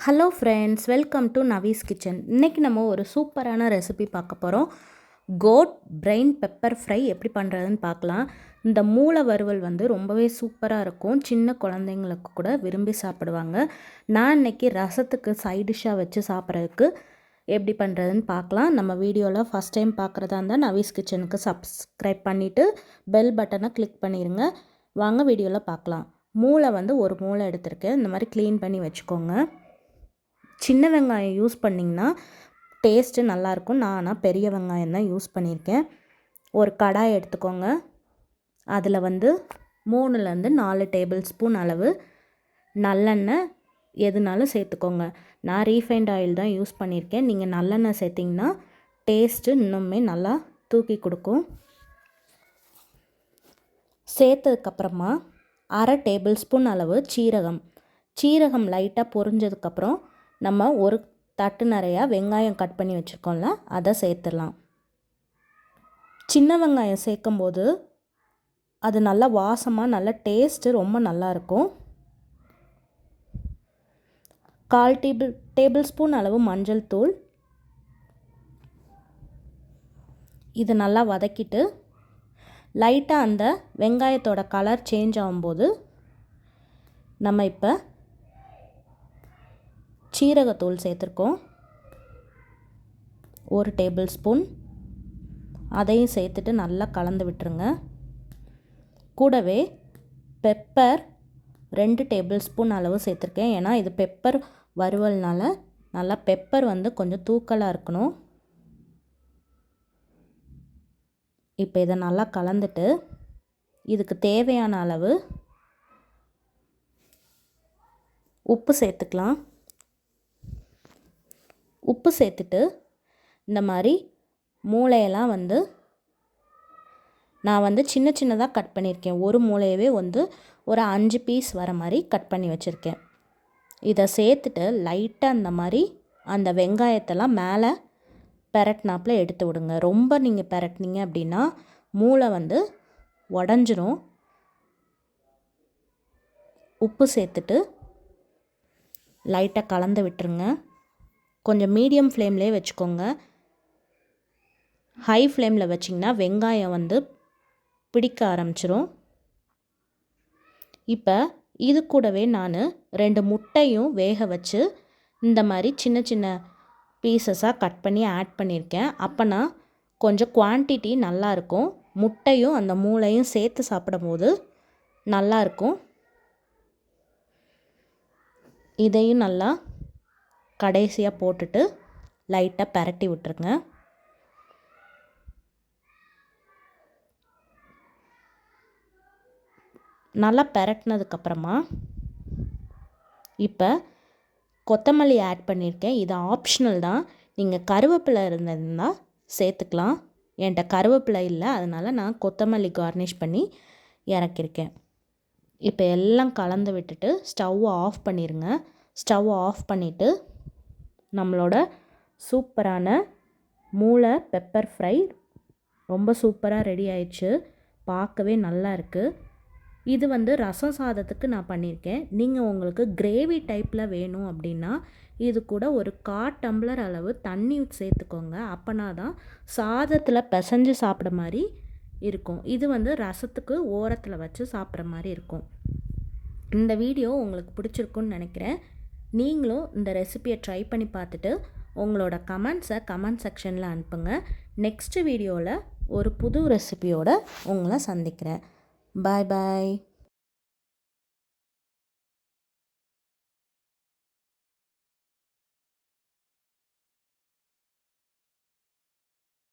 Hello friends, welcome to Navi's kitchen. இன்றைக்கி நம்ம ஒரு சூப்பரான ரெசிபி பார்க்க போகிறோம். கோட் பிரெயின் பெப்பர் ஃப்ரை எப்படி பண்ணுறதுன்னு பார்க்கலாம். இந்த மூளை வறுவல் ரொம்பவே சூப்பராக இருக்கும். சின்ன குழந்தைங்களுக்கு கூட விரும்பி சாப்பிடுவாங்க. நான் இன்றைக்கி ரசத்துக்கு சைட் டிஷ்ஷாக வச்சு சாப்பிட்றதுக்கு எப்படி பண்ணுறதுன்னு பார்க்கலாம். நம்ம வீடியோவில் ஃபஸ்ட் டைம் பார்க்குறதா இருந்தால் நவீஸ் கிச்சனுக்கு சப்ஸ்கிரைப் பண்ணிவிட்டு பெல் பட்டனை கிளிக் பண்ணிடுங்க. வாங்க வீடியோவில் பார்க்கலாம். மூளை ஒரு மூளை எடுத்திருக்கேன். இந்த மாதிரி க்ளீன் பண்ணி வச்சுக்கோங்க. சின்ன வெங்காயம் யூஸ் பண்ணிங்கன்னா டேஸ்ட்டு நல்லாயிருக்கும். நான் ஆனால் பெரிய வெங்காயம் தான் யூஸ் பண்ணியிருக்கேன். ஒரு கடாய் எடுத்துக்கோங்க. அதில் 3லேருந்து 4 டேபிள் ஸ்பூன் அளவு நல்லெண்ணெய் எதுனாலும் சேர்த்துக்கோங்க. நான் ரீஃபைண்ட் ஆயில் தான் யூஸ் பண்ணியிருக்கேன். நீங்கள் நல்லெண்ணெய் சேர்த்திங்கன்னா டேஸ்ட்டு இன்னுமே நல்லா தூக்கி கொடுக்கும். சேர்த்ததுக்கப்புறமா 1/2 டேபிள் ஸ்பூன் அளவு சீரகம் லைட்டாக பொரிஞ்சதுக்கப்புறம் நம்ம ஒரு தட்டு நிறையா வெங்காயம் கட் பண்ணி வச்சுருக்கோம்ல, அதை சேர்த்துடலாம். சின்ன வெங்காயம் சேர்க்கும்போது அது நல்லா வாசமாக நல்ல டேஸ்ட்டு ரொம்ப நல்லாயிருக்கும். 1/4 டேபிள் ஸ்பூன் அளவு மஞ்சள் தூள். இது நல்லா வதக்கிட்டு லைட்டாக அந்த வெங்காயத்தோட கலர் சேஞ்ச் ஆகும்போது நம்ம இப்போ சீரகத்தூள் சேர்த்துருக்கோம், 1 டேபிள் ஸ்பூன். அதையும் சேர்த்துட்டு நல்லா கலந்து விட்டுருங்க. கூடவே பெப்பர் 2 டேபிள் ஸ்பூன் அளவு சேர்த்துருக்கேன். ஏன்னா இது பெப்பர் வறுவல்னால நல்லா பெப்பர் கொஞ்சம் தூக்கலாக இருக்கணும். இப்போ இதை நல்லா கலந்துட்டு இதுக்கு தேவையான அளவு உப்பு சேர்த்துக்கலாம். உப்பு சேர்த்துட்டு இந்த மாதிரி மூளையெல்லாம் நான் சின்ன சின்னதாக கட் பண்ணியிருக்கேன். ஒரு மூளையவே ஒரு 5 பீஸ் வர மாதிரி கட் பண்ணி வச்சுருக்கேன். இதை சேர்த்துட்டு லைட்டாக இந்த மாதிரி அந்த வெங்காயத்தெல்லாம் மேலே பெரட்டினாப்பில் எடுத்து விடுங்க. ரொம்ப நீங்கள் பெரட்டினீங்க அப்படின்னா மூளை உடஞ்சிரும். உப்பு சேர்த்துட்டு லைட்டாக கலந்து விட்டுருங்க. கொஞ்சம் மீடியம் ஃப்ளேம்லேயே வச்சுக்கோங்க. ஹை ஃப்ளேமில் வச்சிங்கன்னா வெங்காயம் பிடிக்க ஆரம்பிச்சிரும். இப்போ இது கூடவே நான் 2 முட்டையும் வேக வச்சு இந்த மாதிரி சின்ன சின்ன பீசஸாக கட் பண்ணி ஆட் பண்ணியிருக்கேன். அப்போனா கொஞ்சம் குவான்டிட்டி நல்லாயிருக்கும். முட்டையும் அந்த மூளையும் சேர்த்து சாப்பிடும்போது நல்லாயிருக்கும். இதையும் நல்லா கடைசியாக போட்டுட்டு லைட்டாக பெரட்டி விட்டுருங்க. நல்லா பெரட்டினதுக்கப்புறமா இப்போ கொத்தமல்லி ஆட் பண்ணியிருக்கேன். இது ஆப்ஷனல் தான். நீங்கள் கருவேப்பிலை இருந்ததுன்னா சேர்த்துக்கலாம். என்கிட்ட கருவேப்பிலை இல்லை, அதனால் நான் கொத்தமல்லி கார்னிஷ் பண்ணி இறக்கியிருக்கேன். இப்போ எல்லாம் கலந்து விட்டுட்டு ஸ்டவ்வை ஆஃப் பண்ணிடுங்க. ஸ்டவ் ஆஃப் பண்ணிவிட்டு நம்மளோட சூப்பரான மூளை பெப்பர் ஃப்ரை ரொம்ப சூப்பராக ரெடி ஆயிடுச்சு. பார்க்கவே நல்லா இருக்குது. இது ரசம் சாதத்துக்கு நான் பண்ணியிருக்கேன். நீங்கள் உங்களுக்கு கிரேவி டைப்பில் வேணும் அப்படின்னா இது கூட ஒரு 1/4 டம்ளர் அளவு தண்ணி சேர்த்துக்கோங்க. அப்போனா தான் சாதத்தில் பிசைஞ்சு சாப்பிட்ற மாதிரி இருக்கும். இது ரசத்துக்கு ஓரத்தில் வச்சு சாப்பிட்ற மாதிரி இருக்கும். இந்த வீடியோ உங்களுக்கு பிடிச்சிருக்குன்னு நினைக்கிறேன். நீங்களும் இந்த ரெசிபியை ட்ரை பண்ணி பார்த்துட்டு உங்களோட கமெண்ட்ஸை கமெண்ட் செக்ஷனில் அனுப்புங்க. நெக்ஸ்ட் வீடியோவில் ஒரு புது ரெசிபியோடு உங்களை சந்திக்கிறேன். பாய் பாய்.